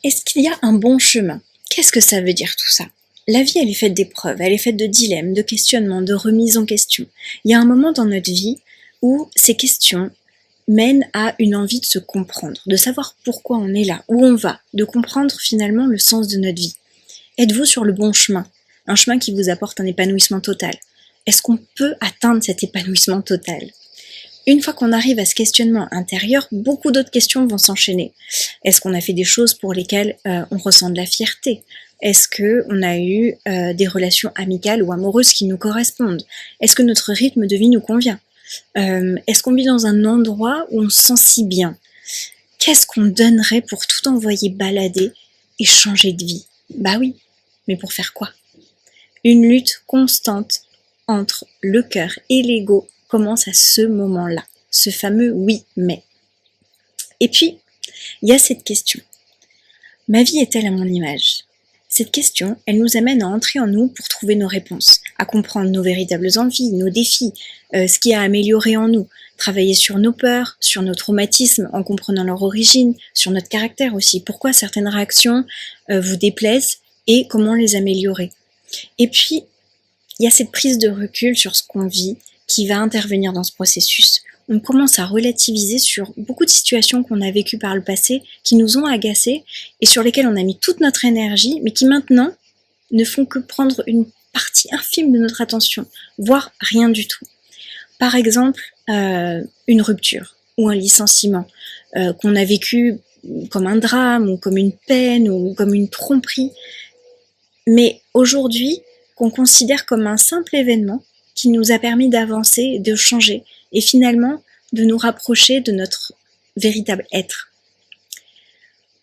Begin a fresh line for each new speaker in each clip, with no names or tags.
Est-ce qu'il y a un bon chemin? Qu'est-ce que ça veut dire tout ça? La vie, elle est faite d'épreuves, elle est faite de dilemmes, de questionnements, de remises en question. Il y a un moment dans notre vie où ces questions mènent à une envie de se comprendre, de savoir pourquoi on est là, où on va, de comprendre finalement le sens de notre vie. Êtes-vous sur le bon chemin? Un chemin qui vous apporte un épanouissement total. Est-ce qu'on peut atteindre cet épanouissement total? Une fois qu'on arrive à ce questionnement intérieur, beaucoup d'autres questions vont s'enchaîner. Est-ce qu'on a fait des choses pour lesquelles on ressent de la fierté? Est-ce qu'on a eu des relations amicales ou amoureuses qui nous correspondent? Est-ce que notre rythme de vie nous convient? Est-ce qu'on vit dans un endroit où on se sent si bien? Qu'est-ce qu'on donnerait pour tout envoyer balader et changer de vie? Bah oui, mais pour faire quoi? Une lutte constante entre le cœur et l'ego commence à ce moment-là, ce fameux oui mais. Et puis, il y a cette question. Ma vie est-elle à mon image? Cette question, elle nous amène à entrer en nous pour trouver nos réponses, à comprendre nos véritables envies, nos défis, ce qui a amélioré en nous, travailler sur nos peurs, sur nos traumatismes en comprenant leur origine, sur notre caractère aussi, pourquoi certaines réactions vous déplaisent et comment les améliorer. Et puis, il y a cette prise de recul sur ce qu'on vit qui va intervenir dans ce processus. On commence à relativiser sur beaucoup de situations qu'on a vécues par le passé, qui nous ont agacés et sur lesquelles on a mis toute notre énergie, mais qui maintenant ne font que prendre une partie infime de notre attention, voire rien du tout. Par exemple, une rupture ou un licenciement qu'on a vécu comme un drame ou comme une peine ou comme une tromperie, mais aujourd'hui qu'on considère comme un simple événement qui nous a permis d'avancer, de changer et finalement de nous rapprocher de notre véritable être.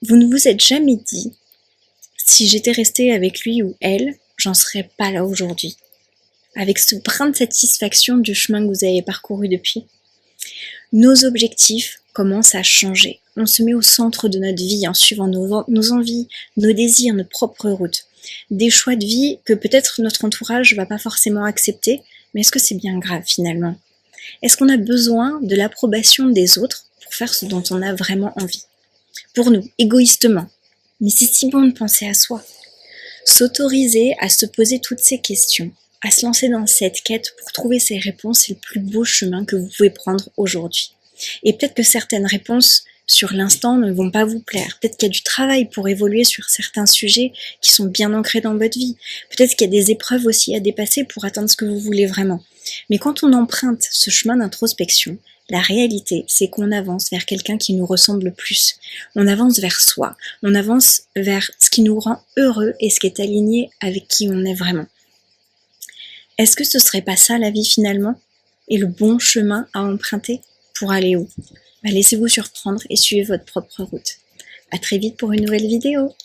Vous ne vous êtes jamais dit, si j'étais restée avec lui ou elle, j'en serais pas là aujourd'hui, avec ce brin de satisfaction du chemin que vous avez parcouru depuis. Nos objectifs commencent à changer. On se met au centre de notre vie en suivant nos envies, nos désirs, notre propre route. Des choix de vie que peut-être notre entourage ne va pas forcément accepter, mais est-ce que c'est bien grave finalement? Est-ce qu'on a besoin de l'approbation des autres pour faire ce dont on a vraiment envie? Pour nous, égoïstement. Mais c'est si bon de penser à soi. S'autoriser à se poser toutes ces questions, à se lancer dans cette quête pour trouver ces réponses, c'est le plus beau chemin que vous pouvez prendre aujourd'hui. Et peut-être que certaines réponses sur l'instant ne vont pas vous plaire. Peut-être qu'il y a du travail pour évoluer sur certains sujets qui sont bien ancrés dans votre vie. Peut-être qu'il y a des épreuves aussi à dépasser pour atteindre ce que vous voulez vraiment. Mais quand on emprunte ce chemin d'introspection, la réalité, c'est qu'on avance vers quelqu'un qui nous ressemble le plus. On avance vers soi. On avance vers ce qui nous rend heureux et ce qui est aligné avec qui on est vraiment. Est-ce que ce serait pas ça la vie finalement? Et le bon chemin à emprunter pour aller où? Laissez-vous surprendre et suivez votre propre route. À très vite pour une nouvelle vidéo.